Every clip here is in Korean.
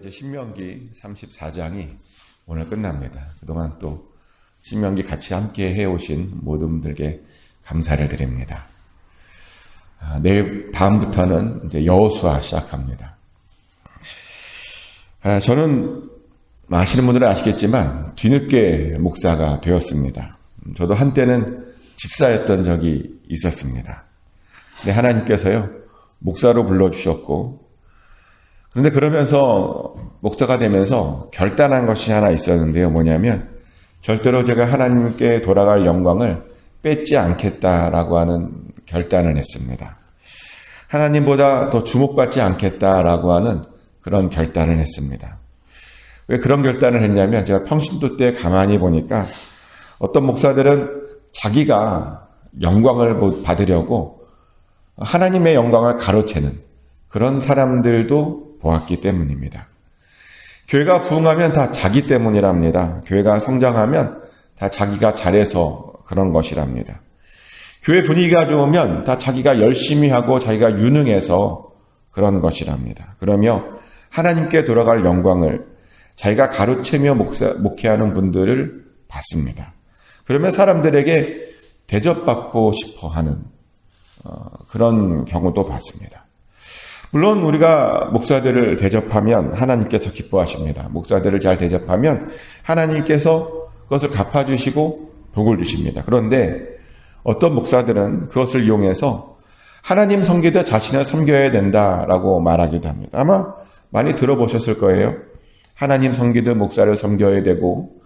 이제 신명기 34장이 오늘 끝납니다. 그동안 또 신명기 같이 함께 해오신 모든 분들께 감사를 드립니다. 내일 다음부터는 이제 여호수아 시작합니다. 저는 아시는 분들은 아시겠지만 뒤늦게 목사가 되었습니다. 저도 한때는 집사였던 적이 있었습니다. 근데 하나님께서요 목사로 불러주셨고, 그런데 그러면서 목사가 되면서 결단한 것이 하나 있었는데요. 뭐냐면 절대로 제가 하나님께 돌아갈 영광을 뺏지 않겠다라고 하는 결단을 했습니다. 하나님보다 더 주목받지 않겠다라고 하는 그런 결단을 했습니다. 왜 그런 결단을 했냐면 제가 평신도 때 가만히 보니까 어떤 목사들은 자기가 영광을 받으려고 하나님의 영광을 가로채는 그런 사람들도 보았기 때문입니다. 교회가 부흥하면 다 자기 때문이랍니다. 교회가 성장하면 다 자기가 잘해서 그런 것이랍니다. 교회 분위기가 좋으면 다 자기가 열심히 하고 자기가 유능해서 그런 것이랍니다. 그러며 하나님께 돌아갈 영광을 자기가 가로채며 목회하는 분들을 봤습니다. 그러면 사람들에게 대접받고 싶어하는 그런 경우도 봤습니다. 물론 우리가 목사들을 대접하면 하나님께서 기뻐하십니다. 목사들을 잘 대접하면 하나님께서 그것을 갚아주시고 복을 주십니다. 그런데 어떤 목사들은 그것을 이용해서 하나님 섬기듯 자신을 섬겨야 된다라고 말하기도 합니다. 아마 많이 들어보셨을 거예요. 하나님 섬기듯 목사를 섬겨야 되고,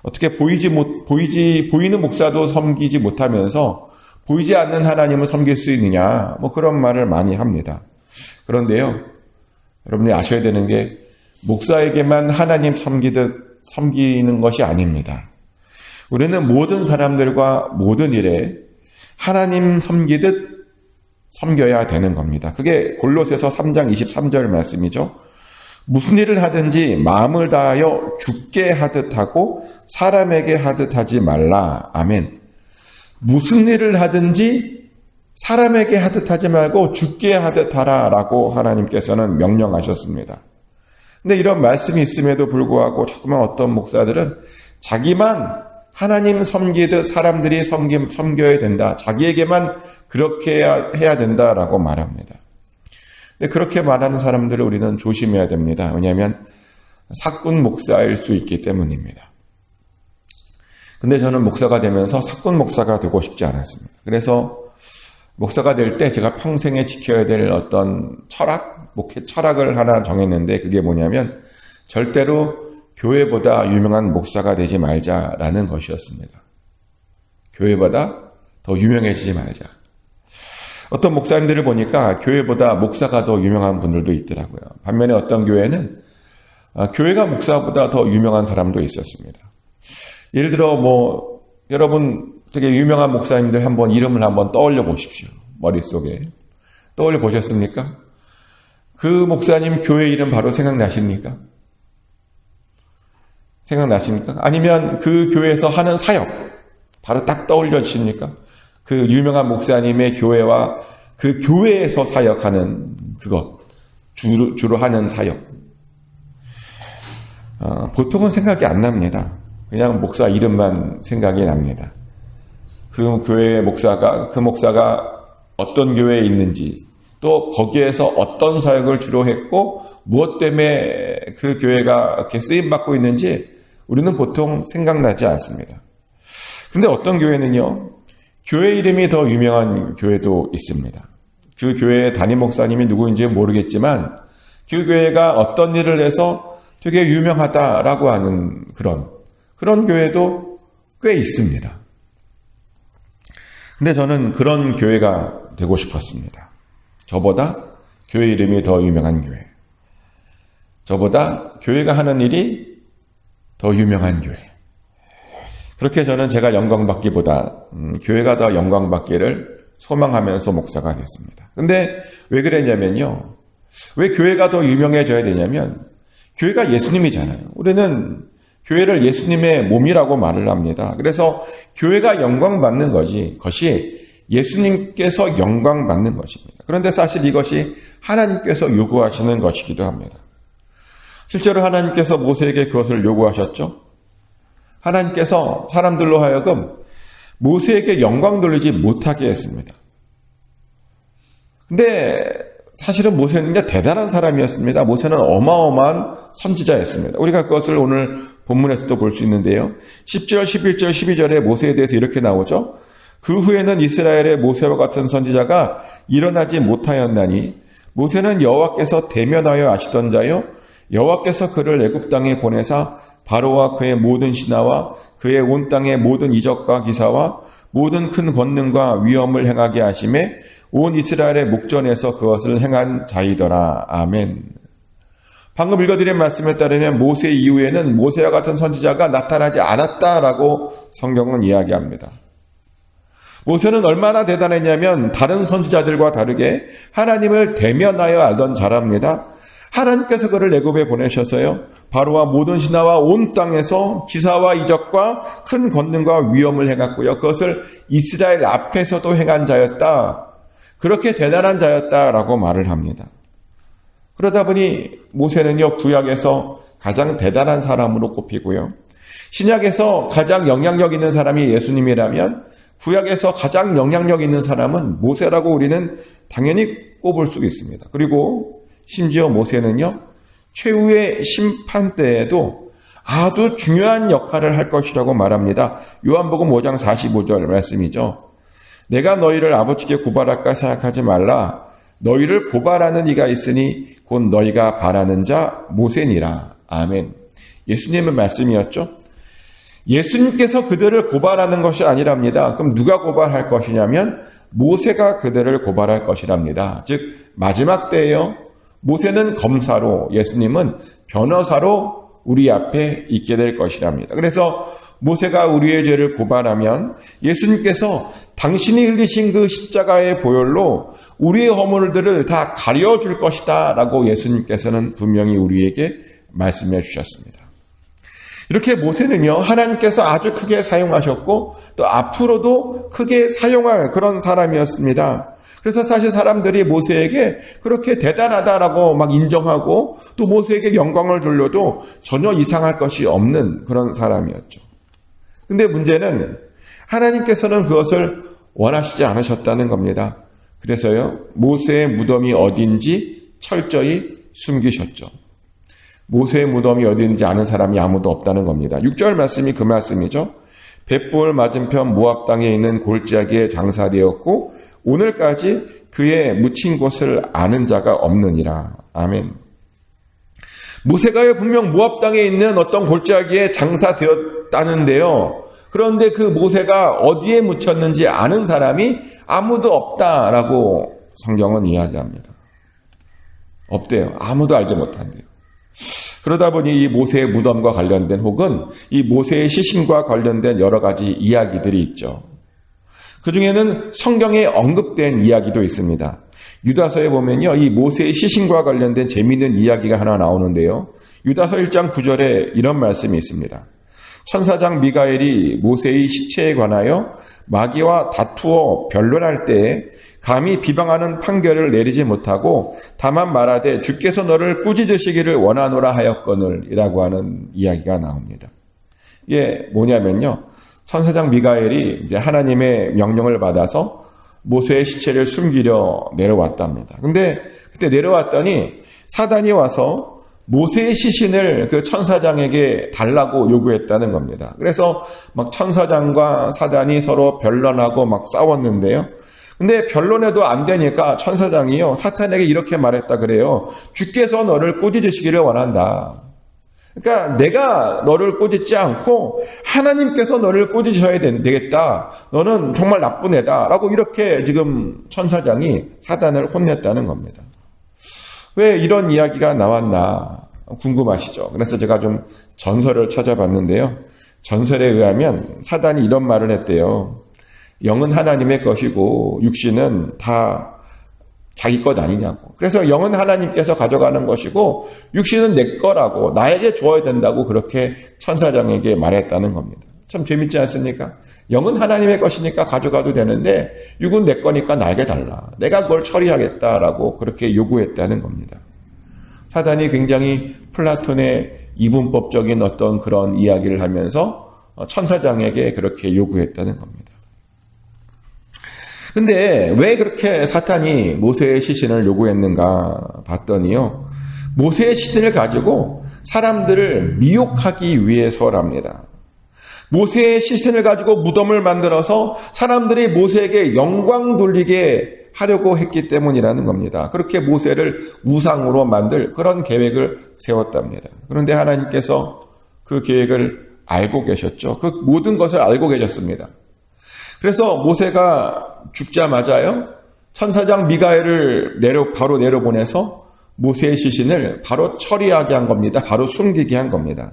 어떻게 보이는 목사도 섬기지 못하면서 보이지 않는 하나님을 섬길 수 있느냐, 그런 말을 많이 합니다. 그런데요, 여러분이 아셔야 되는 게 목사에게만 하나님 섬기는 것이 아닙니다. 우리는 모든 사람들과 모든 일에 하나님 섬기듯 섬겨야 되는 겁니다. 그게 골로새서 3장 23절 말씀이죠. 무슨 일을 하든지 마음을 다하여 주께 하듯 하고 사람에게 하듯 하지 말라. 아멘. 무슨 일을 하든지 사람에게 하듯 하지 말고 주께 하듯 하라라고 하나님께서는 명령하셨습니다. 근데 이런 말씀이 있음에도 불구하고 자꾸만 어떤 목사들은 자기만 하나님 섬기듯 사람들이 섬겨야 된다. 자기에게만 그렇게 해야 된다라고 말합니다. 근데 그렇게 말하는 사람들을 우리는 조심해야 됩니다. 왜냐하면 사꾼 목사일 수 있기 때문입니다. 근데 저는 목사가 되면서 사꾼 목사가 되고 싶지 않았습니다. 그래서 목사가 될 때 제가 평생에 지켜야 될 어떤 목회 철학을 하나 정했는데, 그게 뭐냐면 절대로 교회보다 유명한 목사가 되지 말자라는 것이었습니다. 교회보다 더 유명해지지 말자. 어떤 목사님들을 보니까 교회보다 목사가 더 유명한 분들도 있더라고요. 반면에 어떤 교회는 교회가 목사보다 더 유명한 사람도 있었습니다. 예를 들어 여러분 되게 유명한 목사님들 이름을 한번 떠올려 보십시오. 머릿속에. 떠올려 보셨습니까? 그 목사님 교회 이름 바로 생각나십니까? 아니면 그 교회에서 하는 사역 바로 딱 떠올려지십니까? 그 유명한 목사님의 교회와 그 교회에서 사역하는 그것, 주로 하는 사역. 보통은 생각이 안 납니다. 그냥 목사 이름만 생각이 납니다. 그 교회의 그 목사가 어떤 교회에 있는지, 또 거기에서 어떤 사역을 주로 했고 무엇 때문에 그 교회가 이렇게 쓰임받고 있는지 우리는 보통 생각나지 않습니다. 근데 어떤 교회는요, 교회 이름이 더 유명한 교회도 있습니다. 그 교회의 담임 목사님이 누구인지 모르겠지만 그 교회가 어떤 일을 해서 되게 유명하다라고 하는 그런 교회도 꽤 있습니다. 근데 저는 그런 교회가 되고 싶었습니다. 저보다 교회 이름이 더 유명한 교회. 저보다 교회가 하는 일이 더 유명한 교회. 그렇게 저는 제가 영광받기보다 교회가 더 영광받기를 소망하면서 목사가 됐습니다. 근데 왜 그랬냐면요. 왜 교회가 더 유명해져야 되냐면 교회가 예수님이잖아요. 우리는 교회를 예수님의 몸이라고 말을 합니다. 그래서 교회가 영광받는 것이 예수님께서 영광받는 것입니다. 그런데 사실 이것이 하나님께서 요구하시는 것이기도 합니다. 실제로 하나님께서 모세에게 그것을 요구하셨죠. 하나님께서 사람들로 하여금 모세에게 영광 돌리지 못하게 했습니다. 근데 사실은 모세는 대단한 사람이었습니다. 모세는 어마어마한 선지자였습니다. 우리가 그것을 오늘 본문에서도 볼 수 있는데요. 10절, 11절, 12절에 모세에 대해서 이렇게 나오죠. 그 후에는 이스라엘의 모세와 같은 선지자가 일어나지 못하였나니 모세는 여호와께서 대면하여 아시던 자요 여호와께서 그를 애굽 땅에 보내사 바로와 그의 모든 신하와 그의 온 땅의 모든 이적과 기사와 모든 큰 권능과 위엄을 행하게 하심에 온 이스라엘의 목전에서 그것을 행한 자이더라. 아멘. 방금 읽어드린 말씀에 따르면 모세 이후에는 모세와 같은 선지자가 나타나지 않았다라고 성경은 이야기합니다. 모세는 얼마나 대단했냐면 다른 선지자들과 다르게 하나님을 대면하여 알던 자랍니다. 하나님께서 그를 애굽에 보내셔서요. 바로와 모든 신하와 온 땅에서 기사와 이적과 큰 권능과 위엄을 행했고요. 그것을 이스라엘 앞에서도 행한 자였다. 그렇게 대단한 자였다라고 말을 합니다. 그러다 보니 모세는요. 구약에서 가장 대단한 사람으로 꼽히고요. 신약에서 가장 영향력 있는 사람이 예수님이라면 구약에서 가장 영향력 있는 사람은 모세라고 우리는 당연히 꼽을 수 있습니다. 그리고 심지어 모세는요, 최후의 심판 때에도 아주 중요한 역할을 할 것이라고 말합니다. 요한복음 5장 45절 말씀이죠. 내가 너희를 아버지께 고발할까 생각하지 말라. 너희를 고발하는 이가 있으니 곧 너희가 바라는 자 모세니라. 아멘. 예수님의 말씀이었죠. 예수님께서 그들을 고발하는 것이 아니랍니다. 그럼 누가 고발할 것이냐면 모세가 그들을 고발할 것이랍니다. 즉 마지막 때에요. 모세는 검사로, 예수님은 변호사로 우리 앞에 있게 될 것이랍니다. 그래서 모세가 우리의 죄를 고발하면 예수님께서 당신이 흘리신 그 십자가의 보혈로 우리의 허물들을 다 가려줄 것이다 라고 예수님께서는 분명히 우리에게 말씀해 주셨습니다. 이렇게 모세는요, 하나님께서 아주 크게 사용하셨고 또 앞으로도 크게 사용할 그런 사람이었습니다. 그래서 사실 사람들이 모세에게 그렇게 대단하다라고 막 인정하고 또 모세에게 영광을 돌려도 전혀 이상할 것이 없는 그런 사람이었죠. 근데 문제는 하나님께서는 그것을 원하시지 않으셨다는 겁니다. 그래서요, 모세의 무덤이 어딘지 철저히 숨기셨죠. 모세의 무덤이 어딘지 아는 사람이 아무도 없다는 겁니다. 6절 말씀이 그 말씀이죠. 벳볼 맞은편 모압 땅에 있는 골짜기에 장사되었고 오늘까지 그의 묻힌 곳을 아는 자가 없느니라. 아멘. 모세가요 분명 모압 땅에 있는 어떤 골짜기에 장사되었다는데요. 그런데 그 모세가 어디에 묻혔는지 아는 사람이 아무도 없다라고 성경은 이야기합니다. 없대요. 아무도 알지 못한대요. 그러다 보니 이 모세의 무덤과 관련된 혹은 이 모세의 시신과 관련된 여러 가지 이야기들이 있죠. 그 중에는 성경에 언급된 이야기도 있습니다. 유다서에 보면요, 이 모세의 시신과 관련된 재미있는 이야기가 하나 나오는데요. 유다서 1장 9절에 이런 말씀이 있습니다. 천사장 미가엘이 모세의 시체에 관하여 마귀와 다투어 변론할 때에 감히 비방하는 판결을 내리지 못하고 다만 말하되 주께서 너를 꾸짖으시기를 원하노라 하였거늘 이라고 하는 이야기가 나옵니다. 이게 뭐냐면요. 천사장 미가엘이 이제 하나님의 명령을 받아서 모세의 시체를 숨기려 내려왔답니다. 근데 그때 내려왔더니 사단이 와서 모세의 시신을 그 천사장에게 달라고 요구했다는 겁니다. 그래서 막 천사장과 사단이 서로 변론하고 막 싸웠는데요. 근데 변론해도 안 되니까 천사장이요 사탄에게 이렇게 말했다 그래요. 주께서 너를 꾸짖으시기를 원한다. 그러니까 내가 너를 꾸짖지 않고 하나님께서 너를 꾸짖으셔야 되겠다. 너는 정말 나쁜 애다. 라고 이렇게 지금 천사장이 사단을 혼냈다는 겁니다. 왜 이런 이야기가 나왔나 궁금하시죠? 그래서 제가 좀 전설을 찾아봤는데요. 전설에 의하면 사단이 이런 말을 했대요. 영은 하나님의 것이고 육신은 다 자기 것 아니냐고. 그래서 영은 하나님께서 가져가는 것이고 육신은 내 거라고 나에게 줘야 된다고 그렇게 천사장에게 말했다는 겁니다. 참 재밌지 않습니까? 영은 하나님의 것이니까 가져가도 되는데 육은 내 거니까 나에게 달라. 내가 그걸 처리하겠다라고 그렇게 요구했다는 겁니다. 사단이 굉장히 플라톤의 이분법적인 어떤 그런 이야기를 하면서 천사장에게 그렇게 요구했다는 겁니다. 근데 왜 그렇게 사탄이 모세의 시신을 요구했는가 봤더니요, 모세의 시신을 가지고 사람들을 미혹하기 위해서랍니다. 모세의 시신을 가지고 무덤을 만들어서 사람들이 모세에게 영광 돌리게 하려고 했기 때문이라는 겁니다. 그렇게 모세를 우상으로 만들 그런 계획을 세웠답니다. 그런데 하나님께서 그 계획을 알고 계셨죠. 그 모든 것을 알고 계셨습니다. 그래서 모세가 죽자마자요, 천사장 미가엘을 바로 내려보내서 모세의 시신을 바로 처리하게 한 겁니다. 바로 숨기게 한 겁니다.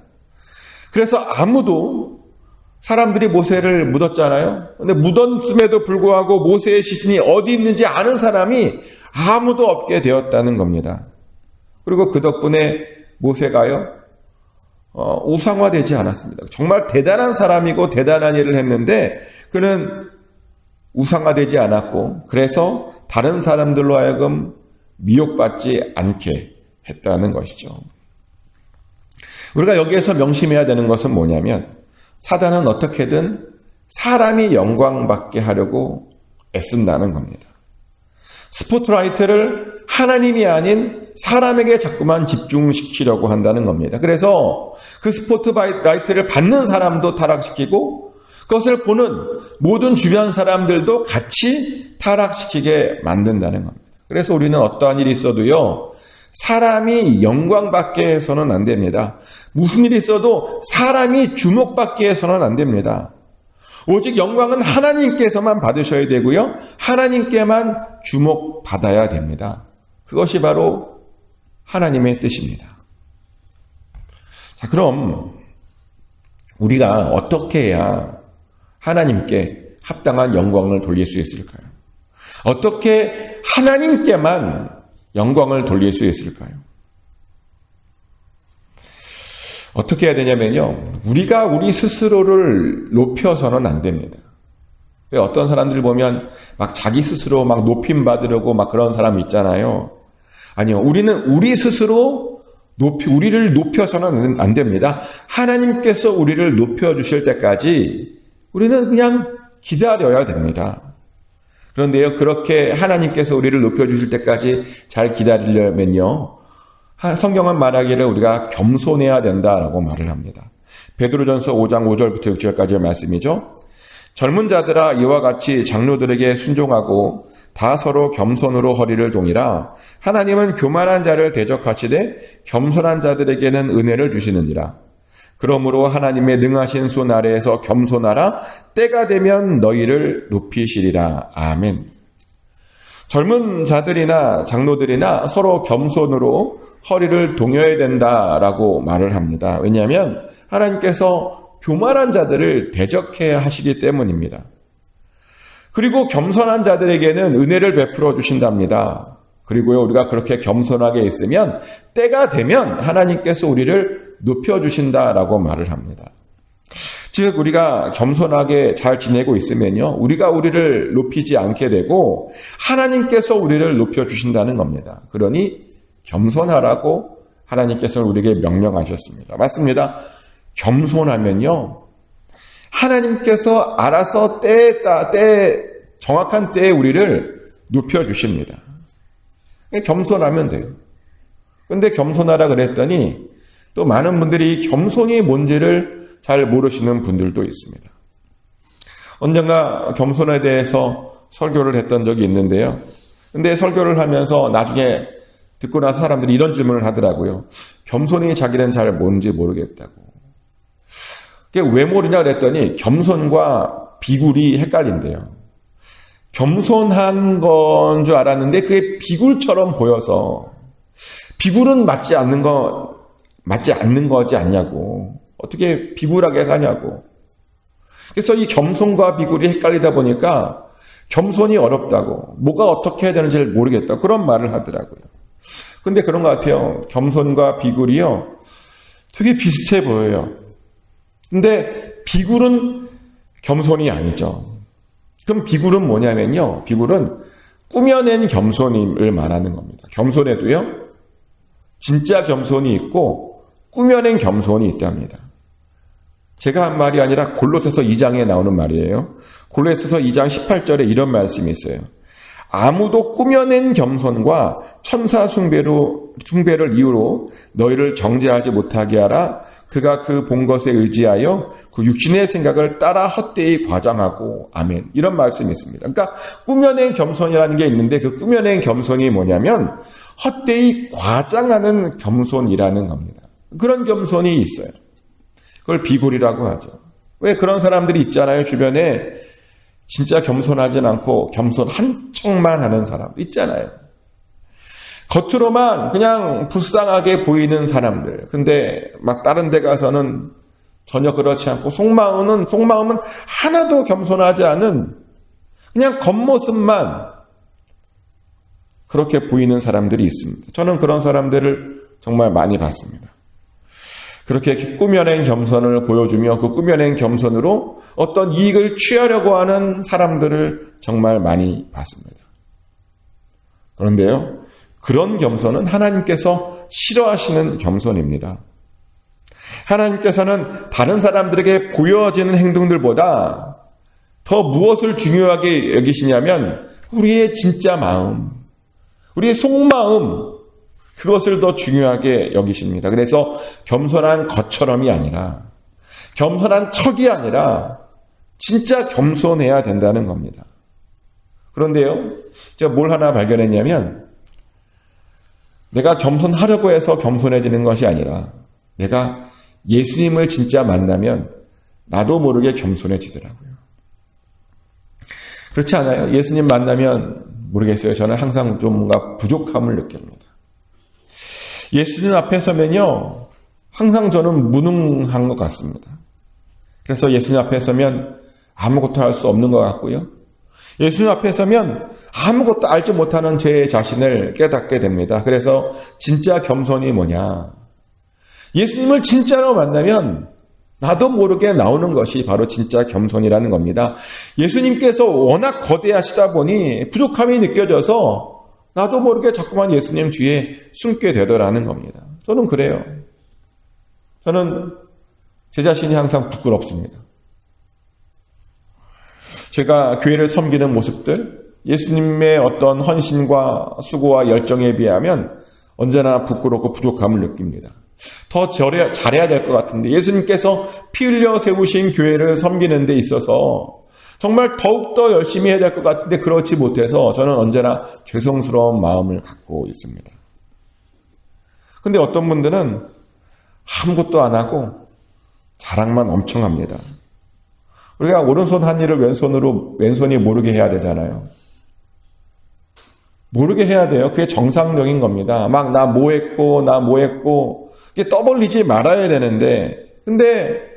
그래서 아무도, 사람들이 모세를 묻었잖아요. 근데 묻었음에도 불구하고 모세의 시신이 어디 있는지 아는 사람이 아무도 없게 되었다는 겁니다. 그리고 그 덕분에 모세가요, 우상화되지 않았습니다. 정말 대단한 사람이고 대단한 일을 했는데 그는 우상화되지 않았고, 그래서 다른 사람들로 하여금 미혹받지 않게 했다는 것이죠. 우리가 여기에서 명심해야 되는 것은 뭐냐면, 사단은 어떻게든 사람이 영광받게 하려고 애쓴다는 겁니다. 스포트라이트를 하나님이 아닌 사람에게 자꾸만 집중시키려고 한다는 겁니다. 그래서 그 스포트라이트를 받는 사람도 타락시키고, 그것을 보는 모든 주변 사람들도 같이 타락시키게 만든다는 겁니다. 그래서 우리는 어떠한 일이 있어도요, 사람이 영광받게 해서는 안 됩니다. 무슨 일이 있어도 사람이 주목받게 해서는 안 됩니다. 오직 영광은 하나님께서만 받으셔야 되고요, 하나님께만 주목받아야 됩니다. 그것이 바로 하나님의 뜻입니다. 자, 그럼 우리가 어떻게 해야 하나님께 합당한 영광을 돌릴 수 있을까요? 어떻게 하나님께만 영광을 돌릴 수 있을까요? 어떻게 해야 되냐면요, 우리가 우리 스스로를 높여서는 안 됩니다. 어떤 사람들 보면 막 자기 스스로 막 높임 받으려고 막 그런 사람 있잖아요. 아니요, 우리는 우리 스스로 우리를 높여서는 안 됩니다. 하나님께서 우리를 높여주실 때까지 우리는 그냥 기다려야 됩니다. 그런데요, 그렇게 하나님께서 우리를 높여주실 때까지 잘 기다리려면요, 성경은 말하기를 우리가 겸손해야 된다라고 말을 합니다. 베드로전서 5장 5절부터 6절까지의 말씀이죠. 젊은 자들아, 이와 같이 장로들에게 순종하고 다 서로 겸손으로 허리를 동이라. 하나님은 교만한 자를 대적하시되 겸손한 자들에게는 은혜를 주시느니라. 그러므로 하나님의 능하신 손 아래에서 겸손하라. 때가 되면 너희를 높이시리라. 아멘. 젊은 자들이나 장로들이나 서로 겸손으로 허리를 동여야 된다라고 말을 합니다. 왜냐하면 하나님께서 교만한 자들을 대적해야 하시기 때문입니다. 그리고 겸손한 자들에게는 은혜를 베풀어 주신답니다. 그리고요, 우리가 그렇게 겸손하게 있으면 때가 되면 하나님께서 우리를 높여주신다라고 말을 합니다. 즉, 우리가 겸손하게 잘 지내고 있으면요, 우리가 우리를 높이지 않게 되고 하나님께서 우리를 높여주신다는 겁니다. 그러니 겸손하라고 하나님께서 우리에게 명령하셨습니다. 맞습니다. 겸손하면요, 하나님께서 알아서 정확한 때에 우리를 높여주십니다. 겸손하면 돼요. 근데 겸손하라 그랬더니 또 많은 분들이 겸손이 뭔지를 잘 모르시는 분들도 있습니다. 언젠가 겸손에 대해서 설교를 했던 적이 있는데요. 근데 설교를 하면서 나중에 듣고 나서 사람들이 이런 질문을 하더라고요. 겸손이 자기는 잘 뭔지 모르겠다고. 그게 왜 모르냐 그랬더니 겸손과 비굴이 헷갈린대요. 겸손한 건 줄 알았는데 그게 비굴처럼 보여서, 비굴은 맞지 않는 거지 않냐고. 어떻게 비굴하게 사냐고. 그래서 이 겸손과 비굴이 헷갈리다 보니까 겸손이 어렵다고, 뭐가 어떻게 해야 되는지 모르겠다고 그런 말을 하더라고요. 근데 그런 것 같아요. 겸손과 비굴이요, 되게 비슷해 보여요. 근데 비굴은 겸손이 아니죠. 그럼 비굴은 뭐냐면요, 비굴은 꾸며낸 겸손임을 말하는 겁니다. 겸손에도요, 진짜 겸손이 있고 꾸며낸 겸손이 있답니다. 제가 한 말이 아니라 골로새서 2장에 나오는 말이에요. 골로새서 2장 18절에 이런 말씀이 있어요. 아무도 꾸며낸 겸손과 천사 숭배를 이유로 너희를 정죄하지 못하게 하라. 그가 그 본 것에 의지하여 그 육신의 생각을 따라 헛되이 과장하고 아멘. 이런 말씀이 있습니다. 그러니까 꾸며낸 겸손이라는 게 있는데 그 꾸며낸 겸손이 뭐냐면 헛되이 과장하는 겸손이라는 겁니다. 그런 겸손이 있어요. 그걸 비굴이라고 하죠. 왜 그런 사람들이 있잖아요. 주변에 진짜 겸손하진 않고 겸손 한쪽만 하는 사람 있잖아요. 겉으로만 그냥 불쌍하게 보이는 사람들. 근데 막 다른 데 가서는 전혀 그렇지 않고 속마음은 하나도 겸손하지 않은 그냥 겉모습만 그렇게 보이는 사람들이 있습니다. 저는 그런 사람들을 정말 많이 봤습니다. 그렇게 꾸며낸 겸손을 보여주며 그 꾸며낸 겸손으로 어떤 이익을 취하려고 하는 사람들을 정말 많이 봤습니다. 그런데요, 그런 겸손은 하나님께서 싫어하시는 겸손입니다. 하나님께서는 다른 사람들에게 보여지는 행동들보다 더 무엇을 중요하게 여기시냐면 우리의 진짜 마음, 우리의 속마음, 그것을 더 중요하게 여기십니다. 그래서 겸손한 것처럼이 아니라 겸손한 척이 아니라 진짜 겸손해야 된다는 겁니다. 그런데요, 제가 뭘 하나 발견했냐면 내가 겸손하려고 해서 겸손해지는 것이 아니라 내가 예수님을 진짜 만나면 나도 모르게 겸손해지더라고요. 그렇지 않아요? 예수님 만나면 모르겠어요. 저는 항상 좀 뭔가 부족함을 느낍니다. 예수님 앞에 서면요, 항상 저는 무능한 것 같습니다. 그래서 예수님 앞에 서면 아무것도 할 수 없는 것 같고요. 예수님 앞에 서면 아무것도 알지 못하는 제 자신을 깨닫게 됩니다. 그래서 진짜 겸손이 뭐냐? 예수님을 진짜로 만나면 나도 모르게 나오는 것이 바로 진짜 겸손이라는 겁니다. 예수님께서 워낙 거대하시다 보니 부족함이 느껴져서 나도 모르게 자꾸만 예수님 뒤에 숨게 되더라는 겁니다. 저는 그래요. 저는 제 자신이 항상 부끄럽습니다. 제가 교회를 섬기는 모습들, 예수님의 어떤 헌신과 수고와 열정에 비하면 언제나 부끄럽고 부족함을 느낍니다. 더 잘해야 될 것 같은데 예수님께서 피 흘려 세우신 교회를 섬기는 데 있어서 정말 더욱더 열심히 해야 될 것 같은데 그렇지 못해서 저는 언제나 죄송스러운 마음을 갖고 있습니다. 근데 어떤 분들은 아무것도 안 하고 자랑만 엄청 합니다. 우리가 오른손 한 일을 왼손이 모르게 해야 되잖아요. 모르게 해야 돼요. 그게 정상적인 겁니다. 막 나 뭐 했고 이게 떠벌리지 말아야 되는데 근데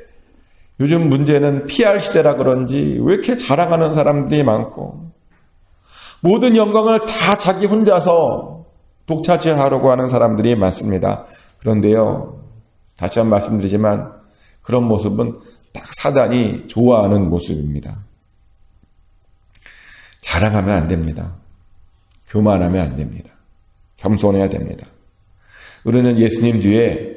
요즘 문제는 PR 시대라 그런지 왜 이렇게 자랑하는 사람들이 많고 모든 영광을 다 자기 혼자서 독차지하려고 하는 사람들이 많습니다. 그런데요, 다시 한번 말씀드리지만 그런 모습은 딱 사단이 좋아하는 모습입니다. 자랑하면 안 됩니다. 교만하면 안 됩니다. 겸손해야 됩니다. 우리는 예수님 뒤에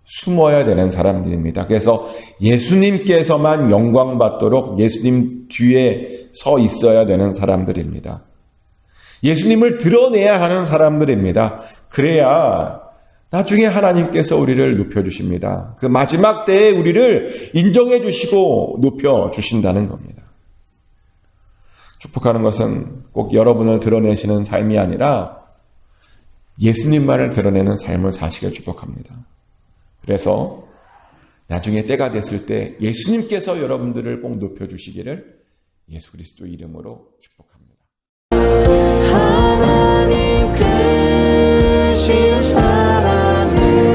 숨어야 되는 사람들입니다. 그래서 예수님께서만 영광받도록 예수님 뒤에 서 있어야 되는 사람들입니다. 예수님을 드러내야 하는 사람들입니다. 그래야 나중에 하나님께서 우리를 높여주십니다. 그 마지막 때에 우리를 인정해 주시고 높여주신다는 겁니다. 축복하는 것은 꼭 여러분을 드러내시는 삶이 아니라 예수님만을 드러내는 삶을 사시길 축복합니다. 그래서 나중에 때가 됐을 때 예수님께서 여러분들을 꼭 높여주시기를 예수 그리스도 이름으로 축복합니다. 하나님 크신 사랑을